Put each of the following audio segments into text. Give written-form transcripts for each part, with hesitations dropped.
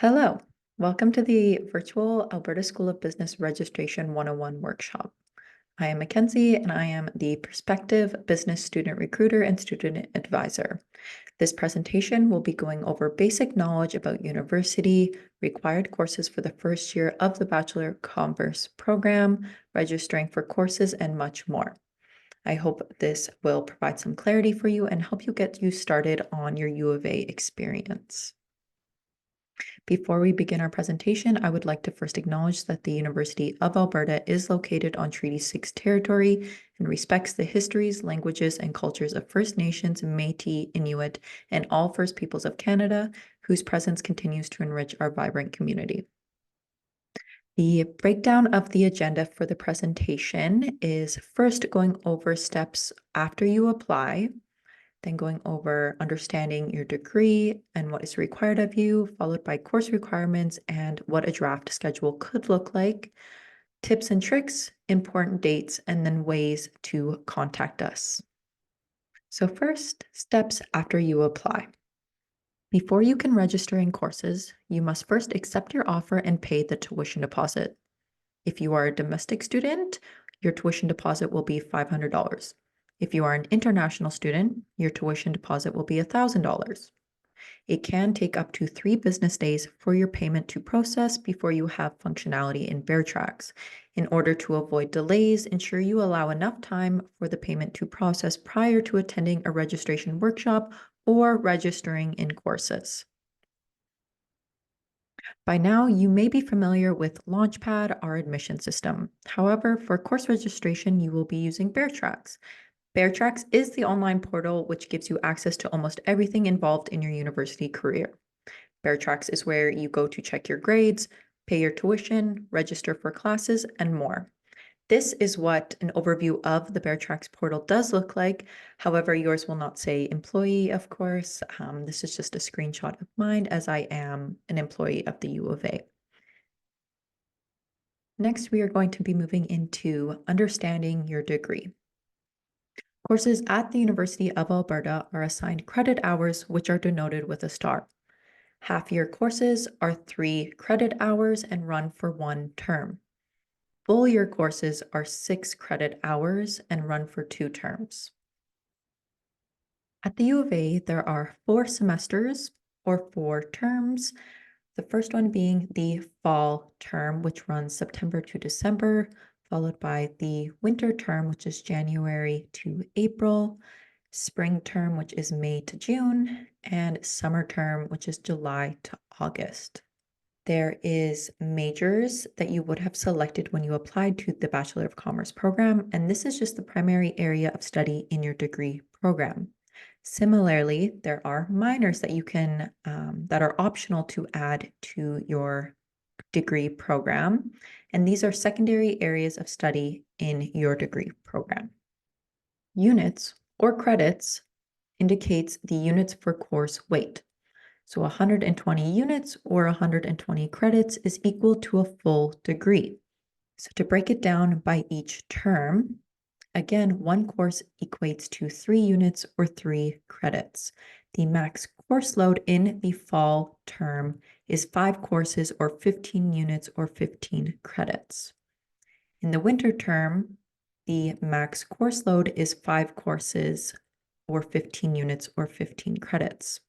Hello, welcome to the virtual Alberta School of Business Registration 101 workshop. I am Mackenzie and I am the prospective business student recruiter and student advisor. This presentation will be going over basic knowledge about university, required courses for the first year of the Bachelor of Commerce program, registering for courses, and much more. I hope this will provide some clarity for you and help you get you started on your U of A experience. Before we begin our presentation, I would like to first acknowledge that the University of Alberta is located on Treaty 6 territory and respects the histories, languages, and cultures of First Nations, Métis, Inuit, and all First Peoples of Canada, whose presence continues to enrich our vibrant community. The breakdown of the agenda for the presentation is first going over steps after you apply, then going over understanding your degree and what is required of you, followed by course requirements and what a draft schedule could look like, tips and tricks, important dates, and then ways to contact us. So first, steps after you apply. Before you can register in courses, you must first accept your offer and pay the tuition deposit. If you are a domestic student, your tuition deposit will be $500. If you are an international student, your tuition deposit will be $1,000. It can take up to 3 business days for your payment to process before you have functionality in BearTracks. In order to avoid delays, ensure you allow enough time for the payment to process prior to attending a registration workshop or registering in courses. By now, you may be familiar with Launchpad, our admission system. However, for course registration, you will be using BearTracks. BearTracks is the online portal which gives you access to almost everything involved in your university career. BearTracks is where you go to check your grades, pay your tuition, register for classes, and more. This is what an overview of the BearTracks portal does look like. However, yours will not say employee, of course. This is just a screenshot of mine as I am an employee of the U of A. Next, we are going to be moving into understanding your degree. Courses at the University of Alberta are assigned credit hours, which are denoted with a star. Half-year courses are 3 credit hours and run for 1 term. Full-year courses are 6 credit hours and run for 2 terms. At the U of A, there are 4 semesters or 4 terms. The first one being the fall term, which runs September to December, followed by the winter term, which is January to April, spring term, which is May to June, and summer term, which is July to August. There is majors that you would have selected when you applied to the Bachelor of Commerce program, and this is just the primary area of study in your degree program. Similarly, there are minors that you can that are optional to add to your degree program, and these are secondary areas of study in your degree program. Units or credits indicates the units for course weight. So 120 units or 120 credits is equal to a full degree. So to break it down by each term, again, one course equates to 3 units or 3 credits. The max course load in the fall term is 5 courses or 15 units or 15 credits. In the winter term, the max course load is 5 courses or 15 units or 15 credits.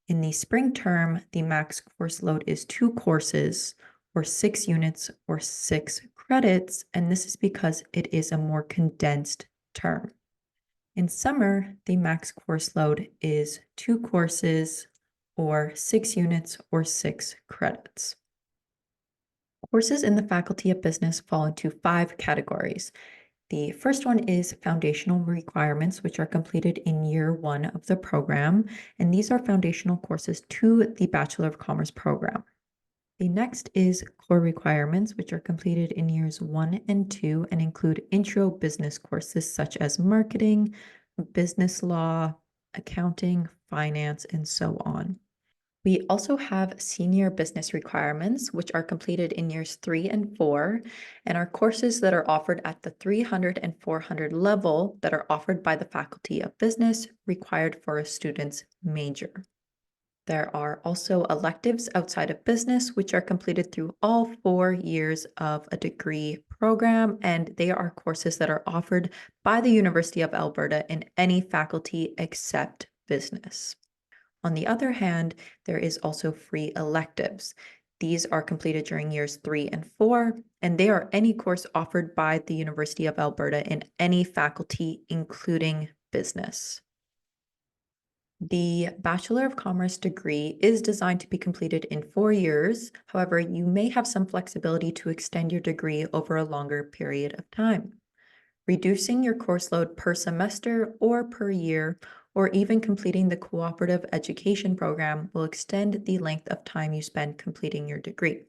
In the spring term, the max course load is 2 courses or 6 units or 6 credits, and this is because it is a more condensed term. In summer, the max course load is 2 courses or 6 units or 6 credits. Courses in the Faculty of Business fall into 5 categories. The first one is foundational requirements, which are completed in year 1 of the program, and these are foundational courses to the Bachelor of Commerce program. The next is core requirements, which are completed in years 1 and 2 and include intro business courses such as marketing, business law, accounting, finance, and so on. We also have senior business requirements, which are completed in years 3 and 4, and are courses that are offered at the 300 and 400 level that are offered by the Faculty of Business required for a student's major. There are also electives outside of business, which are completed through all 4 years of a degree program, and they are courses that are offered by the University of Alberta in any faculty except business. On the other hand, there is also free electives. These are completed during years 3 and 4, and they are any course offered by the University of Alberta in any faculty, including business. The Bachelor of Commerce degree is designed to be completed in 4 years. However, you may have some flexibility to extend your degree over a longer period of time. Reducing your course load per semester or per year, or even completing the cooperative education program will extend the length of time you spend completing your degree.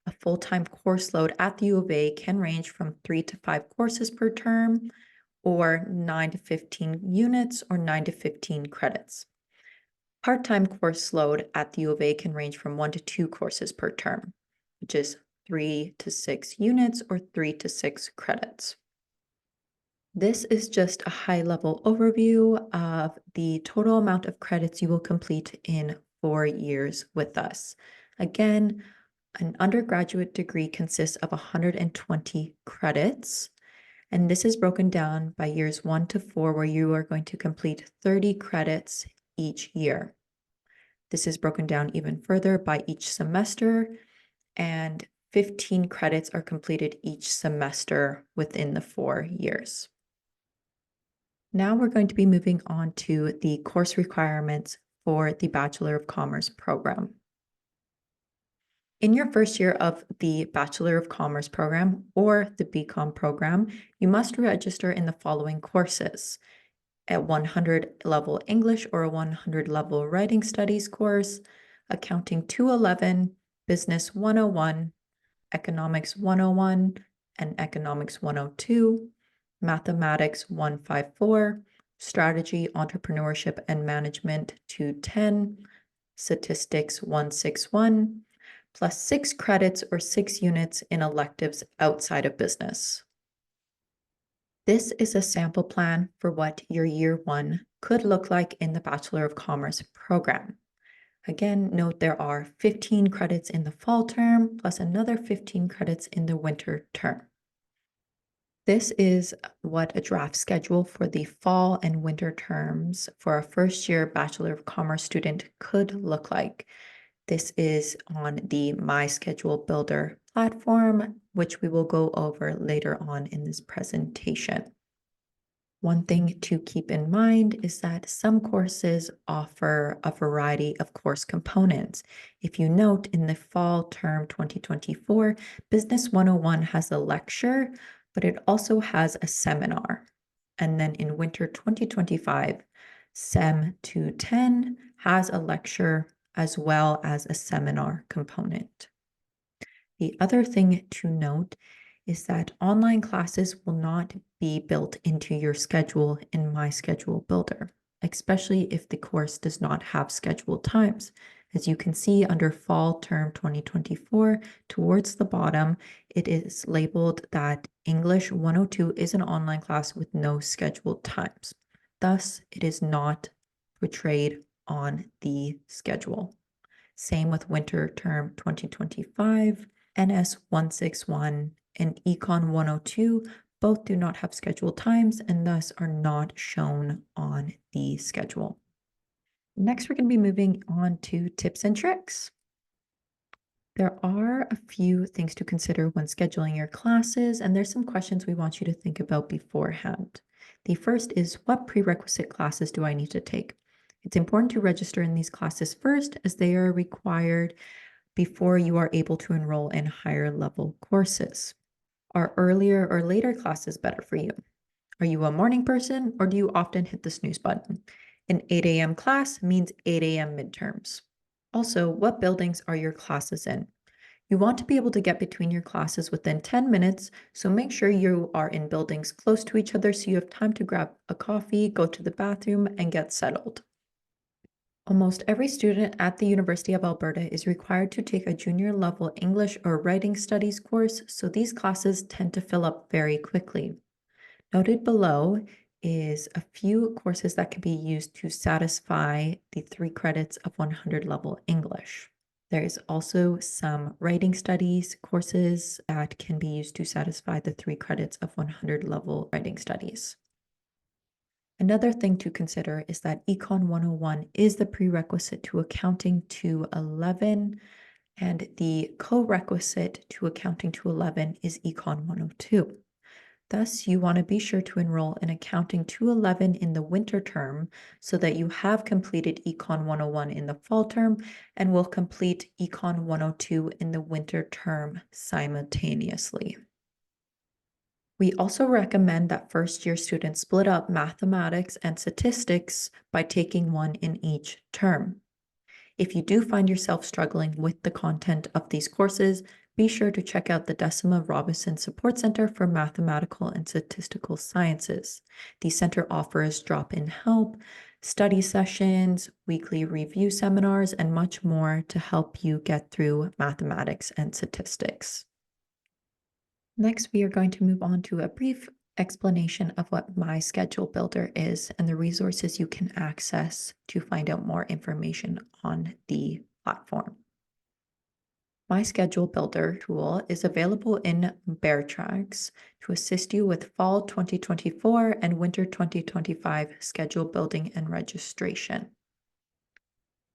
A full-time course load at the U of A can range from 3 to 5 courses per term, or 9 to 15 units, or 9 to 15 credits. Part-time course load at the U of A can range from 1 to 2 courses per term, which is 3 to 6 units or 3 to 6 credits. This is just a high-level overview of the total amount of credits you will complete in 4 years with us. Again, an undergraduate degree consists of 120 credits, and this is broken down by years 1 to 4, where you are going to complete 30 credits each year. This is broken down even further by each semester, and 15 credits are completed each semester within the 4 years. Now we're going to be moving on to the course requirements for the Bachelor of Commerce program. In your first year of the Bachelor of Commerce program or the BCom program, you must register in the following courses: a 100 level English or a 100 level Writing Studies course, Accounting 211, Business 101, Economics 101, and Economics 102, Mathematics 154, Strategy, Entrepreneurship, and Management 210, Statistics 161, plus 6 credits or 6 units in electives outside of business. This is a sample plan for what your year 1 could look like in the Bachelor of Commerce program. Again, note there are 15 credits in the fall term, plus another 15 credits in the winter term. This is what a draft schedule for the fall and winter terms for a first-year Bachelor of Commerce student could look like. This is on the My Schedule Builder platform, which we will go over later on in this presentation. One thing to keep in mind is that some courses offer a variety of course components. If you note, in the fall term 2024, Business 101 has a lecture, but it also has a seminar. And then in winter 2025, SEM 210 has a lecture as well as a seminar component. The other thing to note is that online classes will not be built into your schedule in My Schedule Builder, especially if the course does not have scheduled times. As you can see under Fall Term 2024, towards the bottom, it is labeled that English 102 is an online class with no scheduled times. Thus, it is not portrayed on the schedule. Same with Winter Term 2025, NS 161 and Econ 102 both do not have scheduled times and thus are not shown on the schedule. Next, we're going to be moving on to tips and tricks. There are a few things to consider when scheduling your classes, and there's some questions we want you to think about beforehand. The first is, what prerequisite classes do I need to take? It's important to register in these classes first, as they are required before you are able to enroll in higher level courses. Are earlier or later classes better for you? Are you a morning person, or do you often hit the snooze button? An 8 a.m. class means 8 a.m. midterms. Also, what buildings are your classes in? You want to be able to get between your classes within 10 minutes, so make sure you are in buildings close to each other so you have time to grab a coffee, go to the bathroom, and get settled. Almost every student at the University of Alberta is required to take a junior level English or Writing Studies course, so these classes tend to fill up very quickly. Noted below is a few courses that can be used to satisfy the 3 credits of 100 level English. There is also some writing studies courses that can be used to satisfy the 3 credits of 100 level writing studies. Another thing to consider is that Econ 101 is the prerequisite to Accounting 211, and the co-requisite to Accounting 211 is Econ 102. Thus, you want to be sure to enroll in Accounting 211 in the winter term so that you have completed Econ 101 in the fall term and will complete Econ 102 in the winter term simultaneously. We also recommend that first-year students split up mathematics and statistics by taking one in each term. If you do find yourself struggling with the content of these courses, be sure to check out the Decima Robinson Support Center for Mathematical and Statistical Sciences. The center offers drop-in help, study sessions, weekly review seminars, and much more to help you get through mathematics and statistics. Next, we are going to move on to a brief explanation of what My Schedule Builder is and the resources you can access to find out more information on the platform. My Schedule Builder tool is available in BearTracks to assist you with fall 2024 and winter 2025 schedule building and registration.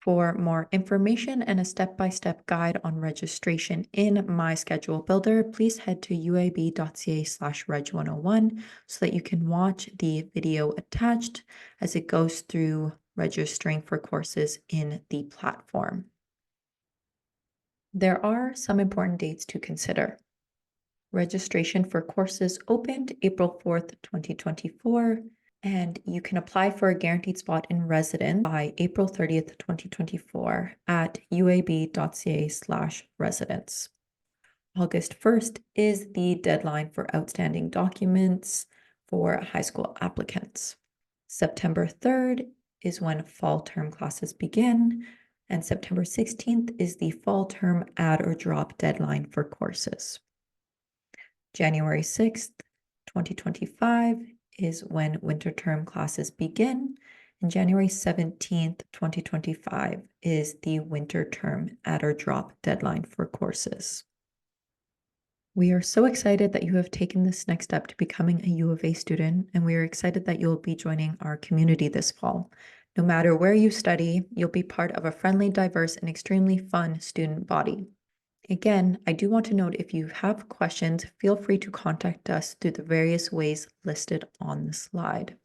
For more information and a step-by-step guide on registration in My Schedule Builder, please head to uab.ca/reg101 so that you can watch the video attached as it goes through registering for courses in the platform. There are some important dates to consider. Registration for courses opened April 4th, 2024. And you can apply for a guaranteed spot in residence by April 30th, 2024 at uab.ca/residence. August 1st is the deadline for outstanding documents for high school applicants. September 3rd is when fall term classes begin, and September 16th is the fall term add or drop deadline for courses. January 6th, 2025 is when winter term classes begin, and January 17th, 2025 is the winter term add or drop deadline for courses. We are so excited that you have taken this next step to becoming a U of A student, and we are excited that you'll be joining our community this fall. No matter where you study, you'll be part of a friendly, diverse, and extremely fun student body. Again, I do want to note if you have questions, feel free to contact us through the various ways listed on the slide.